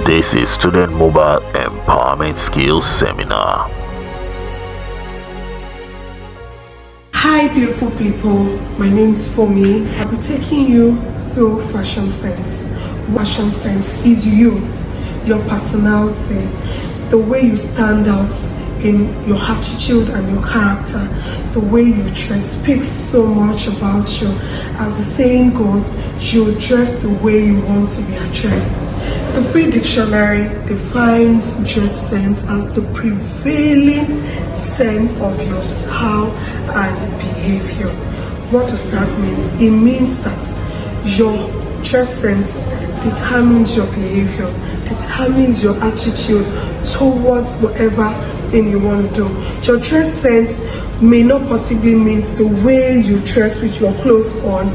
This is Student Mobile Empowerment Skills Seminar. Hi beautiful people, my name is Funmi. I'll be taking you through fashion sense. Fashion sense is you, your personality, the way you stand out in your attitude and your character, the way you dress speaks so much about you. As the saying goes, you dress the way you want to be addressed. The Free Dictionary defines dress sense as the prevailing sense of your style and behavior. What does that mean? It means that your dress sense determines your behavior, determines your attitude towards whatever thing you want to do. Your dress sense may not possibly mean the way you dress with your clothes on.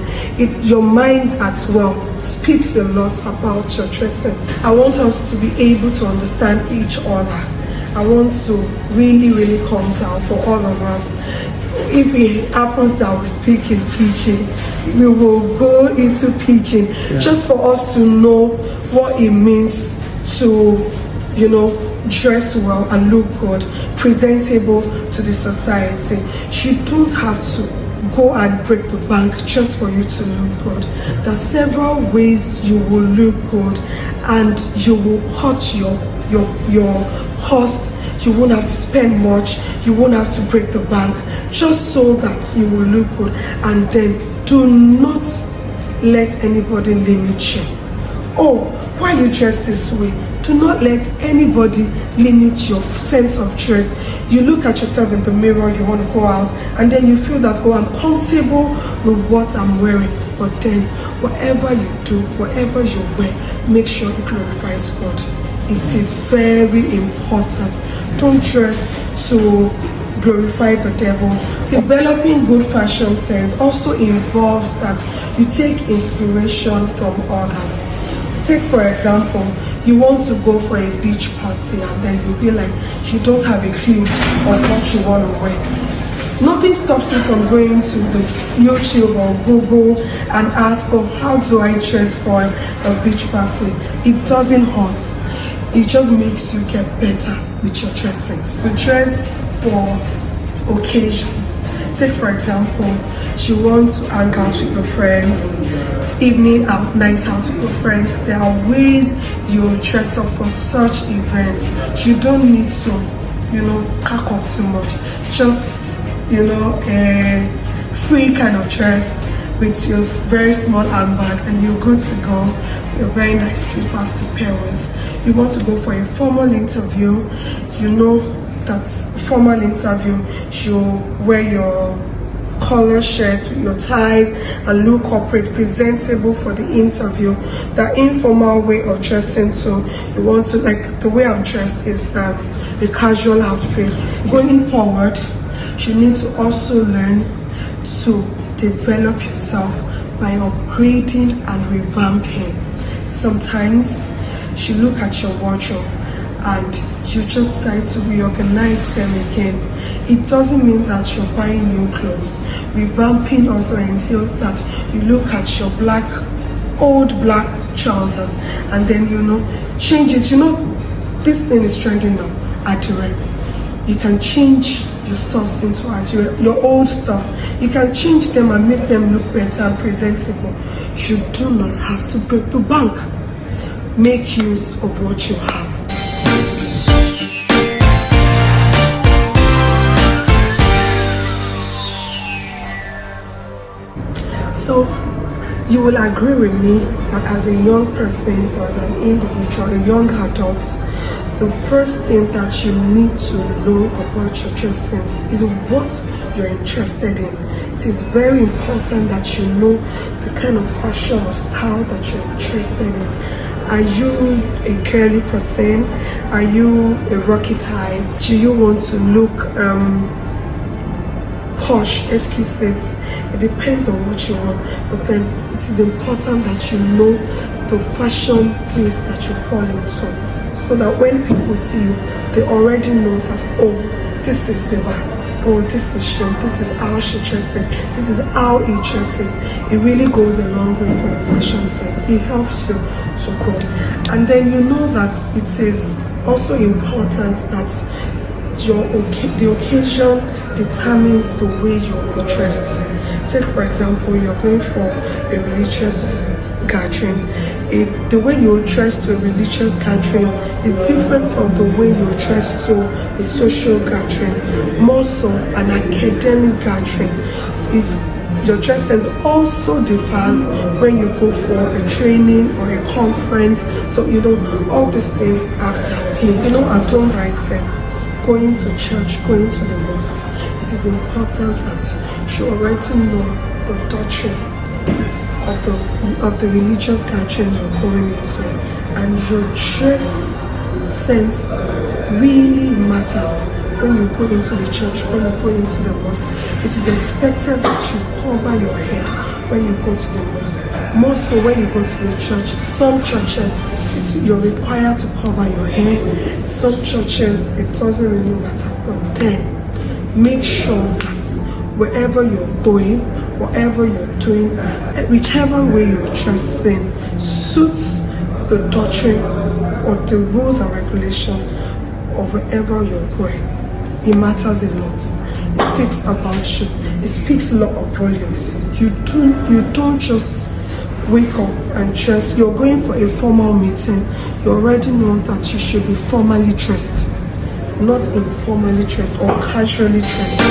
Your mind as well speaks a lot about your dress sense. I want us to be able to understand each other. I want to really calm down for all of us. If it happens that we speak in pidgin, we will go into pidgin, just for us to know what it means to, dress well and look good, presentable to the society. You don't have to go and break the bank just for you to look good. There are several ways you will look good, and you will cut your cost. You won't have to spend much, you won't have to break the bank, just so that you will look good. And then do not let anybody limit you. Oh, why you dress this way? Do not let anybody limit your sense of dress. You look at yourself in the mirror, you want to go out, and then you feel that, oh, I'm comfortable with what I'm wearing. But then whatever you do, whatever you wear, make sure it glorifies God. It is very important. Don't dress to glorify the devil. Developing good fashion sense also involves that you take inspiration from others. Take for example, you want to go for a beach party and then you'll be like, you don't have a clue of what you want to wear. Nothing stops you from going to the YouTube or Google and ask, oh, how do I dress for a beach party? It doesn't hurt. It just makes you get better with your dress sense. You dress for occasions. Take for example, you want to hang out with your friends, evening out, night out with your friends. There are ways you dress up for such events. You don't need to, pack up too much. Just, a free kind of dress with your very small handbag, and you're good to go. Your very nice slippers to pair with. You want to go for a formal interview. You know that formal interview, you wear your collar shirt with your ties and look corporate, presentable for the interview. The informal way of dressing too, you want to, like the way I'm dressed is a casual outfit. Going forward, you need to also learn to develop yourself by upgrading and revamping. Sometimes you look at your wardrobe and you just decide to reorganize them again. It doesn't mean that you're buying new clothes. Revamping also entails that you look at your old black trousers and then change it. This thing is trending now, attire. You can change your stuffs into attire, your old stuffs. You can change them and make them look better and presentable. You do not have to break the bank. Make use of what you have. So you will agree with me that as a young person or as an individual, a young adult, the first thing that you need to know about your dress sense is what you're interested in. It is very important that you know the kind of fashion or style that you're interested in. Are you a curly person? Are you a rocky type? Do you want to look posh, exquisite? It depends on what you want, but then it is important that you know the fashion place that you fall into, so that when people see you, they already know that, oh, this is Seba. oh, this is she, this is how she dresses, this is how he dresses. It really goes a long way for your fashion sense. It helps you to grow. And then you know that it is also important that the occasion determines the way you'll be dressed. Take for example, you're going for a religious gathering. The way you dress to a religious gathering is different from the way you dress to a social gathering. More so, an academic gathering is your dress sense also differs when you go for a training or a conference. So all these things have to place. As society, going to church, going to the mosque, it is important that you already know the doctrine of the religious gathering you're going into, and your dress sense really matters when you go into the church, when you go into the mosque. It is expected that you cover your head when you go to the mosque. More so when you go to the church. Some churches, you're required to cover your hair. Some churches, it doesn't really matter. But then, make sure that wherever you're going, whatever you're doing, whichever way you're dressing, suits the doctrine or the rules and regulations of wherever you're going. It matters a lot. It speaks about you. It speaks a lot of volumes. You don't just wake up and dress. You're going for a formal meeting. You already know that you should be formally dressed, not informally dressed or casually dressed.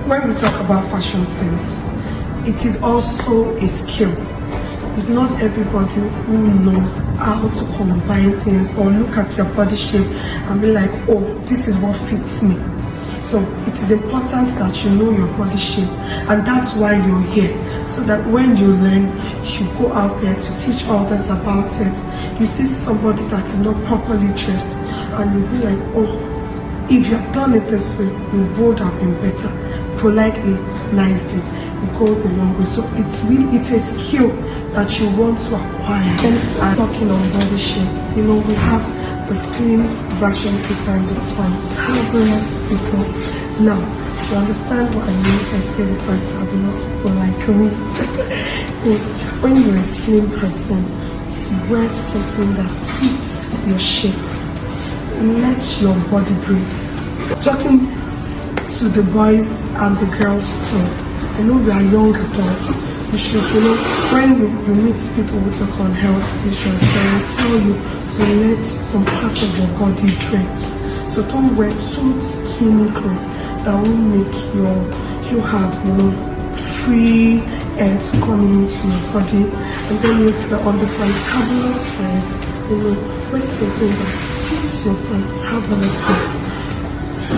When we talk about fashion sense, it is also a skill. It's not everybody who knows how to combine things or look at your body shape and be like, oh, this is what fits me. So it is important that you know your body shape, and that's why you're here. So that when you learn, you go out there to teach others about it. You see somebody that is not properly dressed and you'll be like, oh, if you have done it this way, it would have been better. Politely, nicely, it goes a long way. So it's a skill that you want to acquire. Talking on body shape, we have the slim version people and the fantabulous people. Now, to understand what I mean if I say the fantabulous people like me. So when you're a slim person, wear something that fits your shape. Let your body breathe. Talking to the boys and the girls too. I know we are young adults. You should, when you meet people who talk on health issues, they will tell you to let some part of your body breathe. So don't wear too skinny clothes that will make you have, free air to coming into your body. And then if you're on the fantabulous size, wear something that fits your fantabulousness.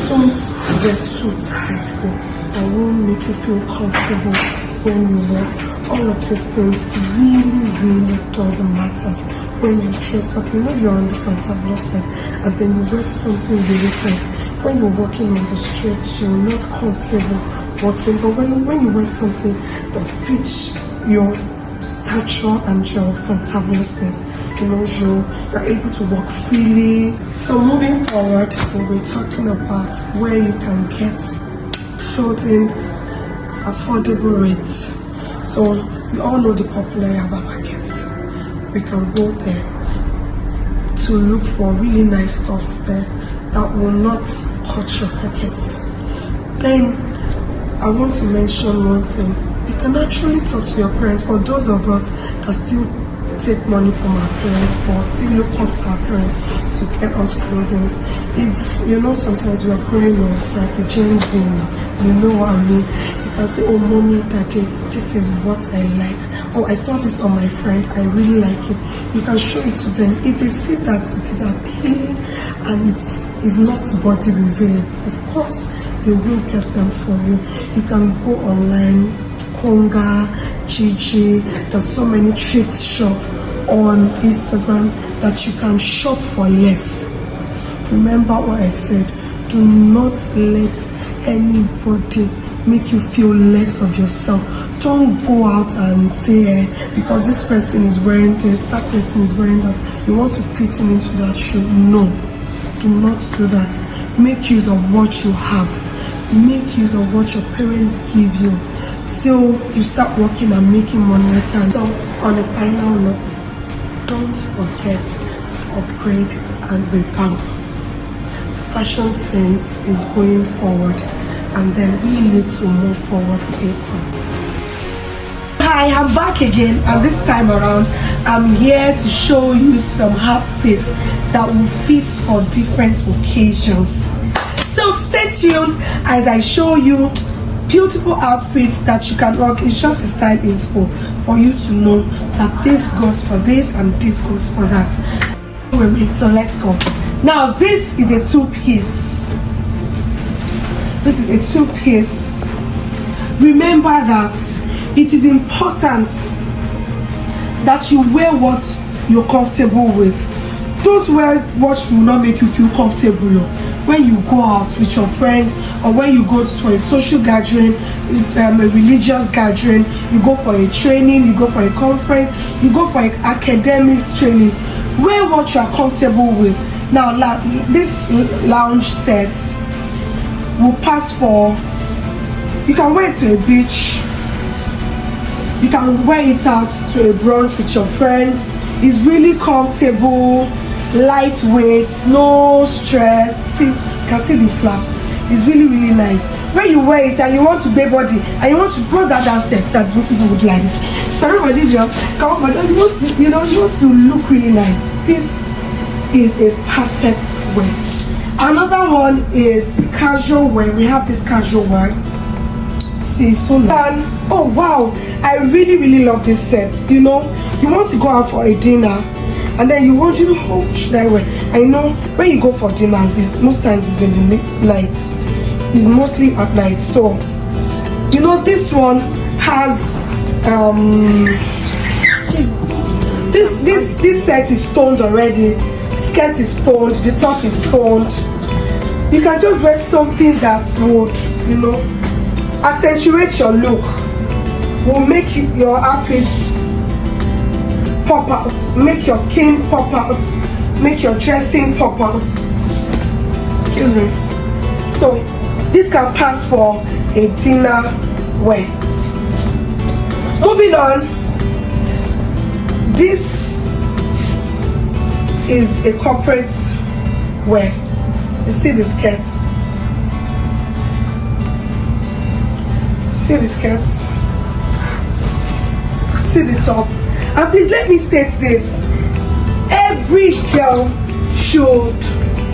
Don't wear too tight clothes that won't make you feel comfortable when you walk. All of these things really doesn't matter when you dress up. You're on the fantabulous side and then you wear something really tight. When you're walking on the streets, you're not comfortable walking. But when you wear something that fits your stature and your fantabulousness, you're able to walk freely. So moving forward, we'll be talking about where you can get clothing at affordable rates. So we all know the popular Yaba markets. We can go there to look for really nice stuffs there that will not cut your pockets. Then I want to mention one thing. You can actually talk to your parents. For those of us that still take money from our parents or still look up to our parents to get us clothing. If sometimes we are growing up like the Gen Z, what I mean. You can say, oh mommy, daddy, this is what I like. Oh, I saw this on my friend, I really like it. You can show it to them. If they see that it is appealing and it is not body revealing, of course they will get them for you. You can go online, Konga, Gigi, there's so many thrift shops on Instagram that you can shop for less. Remember what I said, do not let anybody make you feel less of yourself. Don't go out and say because this person is wearing this, that person is wearing that, you want to fit in into that shoe. No, do not do that. Make use of what you have. Make use of what your parents give you till you start working and making money. So on a final note, don't forget to upgrade and revamp. Fashion sense is going forward, and then we need to move forward with it. Hi, I'm back again, and this time around I'm here to show you some outfits that will fit for different occasions. So stay tuned as I show you beautiful outfits that you can rock. It's just a style inspo for you to know that this goes for this and this goes for that. So let's go. Now this is a two-piece. This is a two-piece. Remember that it is important that you wear what you're comfortable with. Don't wear what will not make you feel comfortable. When you go out with your friends, or when you go to a social gathering, a religious gathering, you go for a training, you go for a conference, you go for an academics training, wear what you are comfortable with. Now this lounge set will pass for, you can wear it to a beach, you can wear it out to a brunch with your friends. It's really comfortable, lightweight, no stress. See, you can see the flap. It's really nice. When you wear it and you want to day body and you want to go that dance step that people would like this. So everybody just come on, you want to, you want to look really nice. This is a perfect wear. Another one is casual wear. We have this casual wear. See, so nice. And oh wow, I really love this set. You want to go out for a dinner, and then you want, how should I wear? I know when you go for dinners, most times it's in the night. It's mostly at night. So this one has this set is toned already. Skirt is toned, the top is toned. You can just wear something that would accentuate your look, will make your outfit pop out, make your skin pop out, make your dressing pop out. Excuse me. So this can pass for a dinner wear. Moving on, this is a corporate wear. You see the skirts, see the skirts, see the top. And please let me state this: every girl should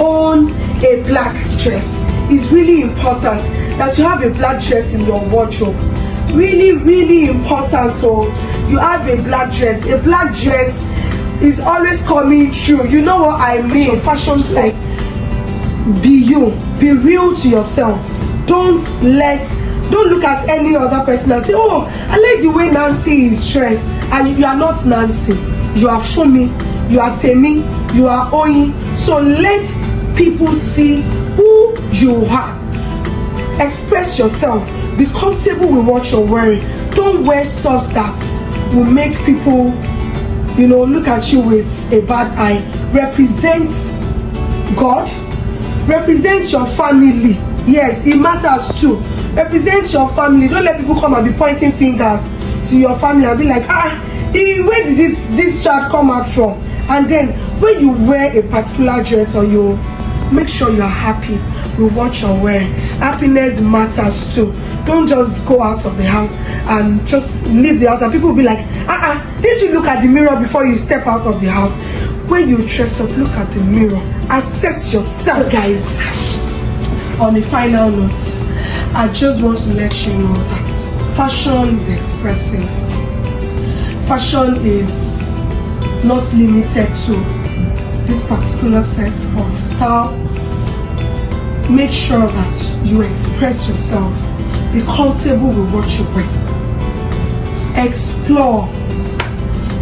own a black dress. It's really important that you have a black dress in your wardrobe. Really important. So you have a black dress. A black dress is always coming true. You know what I mean? Fashion sense. Be you. Be real to yourself. Don't look at any other person and say, oh, I like the way Nancy is dressed. And you are not Nancy. You are Funmi. You are Temi. You are Oyin. So let people see who you are. Express yourself. Be comfortable with what you're wearing. Don't wear stuff that will make people look at you with a bad eye. Represent God. Represent your family. Yes, it matters too. Represent your family. Don't let people come and be pointing fingers to your family and be like, where did this child come out from? And then when you wear a particular dress, or you make sure you're happy with what you're wearing. Happiness matters too. Don't just go out of the house and just leave the house and people will be like, did you look at the mirror before you step out of the house? When you dress up, look at the mirror, assess yourself. Guys, on a final note, I just want to let you know that fashion is expressive. Fashion is not limited to this particular set of style. Make sure that you express yourself. Be comfortable with what you wear. Explore.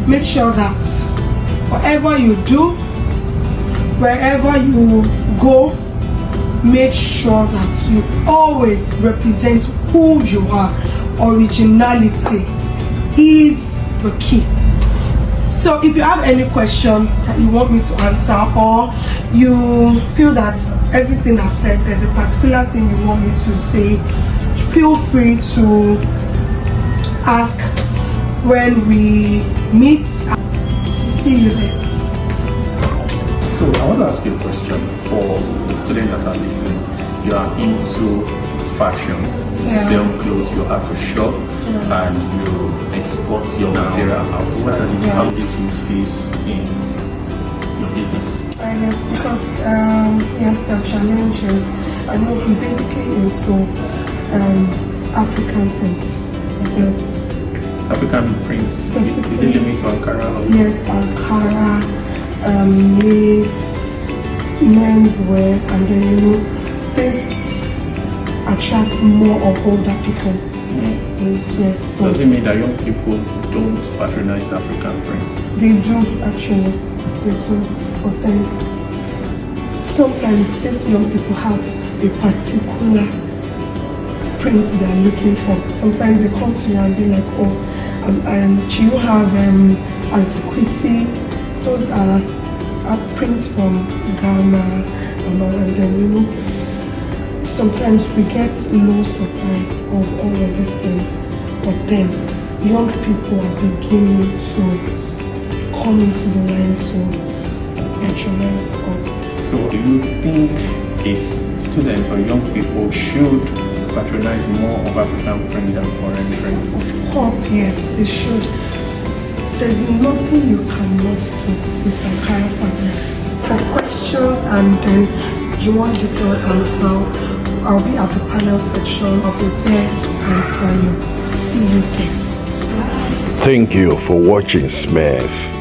Make sure that whatever you do, wherever you go, make sure that you always represent who you are. Originality is the key. So if you have any question that you want me to answer, or you feel that everything I've said, there's a particular thing you want me to say, feel free to ask when we meet. See you there. So I want to ask you a question for the students that are listening. You are into fashion, you sell clothes, you have a shop, and you export your material outside. What are the challenges you face in your business? Yes, because yes, there are challenges. I know I'm basically into African prints. Yes. African prints. Specifically. Is it limited to Ankara? Yes, Ankara, lace, menswear, and then this attracts more of older people. Yes. So does it mean that young people don't patronize African prints? they do actually. They do, but then sometimes these young people have a particular print they are looking for. Sometimes they come to you and be like, oh, and do you have antiquity? Those are prints from Ghana and all, and then sometimes we get low supply of all of these things, but then young people are beginning to come into the line to patronize us. So do you think a student or young people should patronize more of African print than foreign print? Of course, yes, they should. There's nothing you cannot do with Ankara fabrics. For questions and then you want detailed answer, I'll be at the panel section. I'll be there to answer you. See you there. Thank you for watching Smares.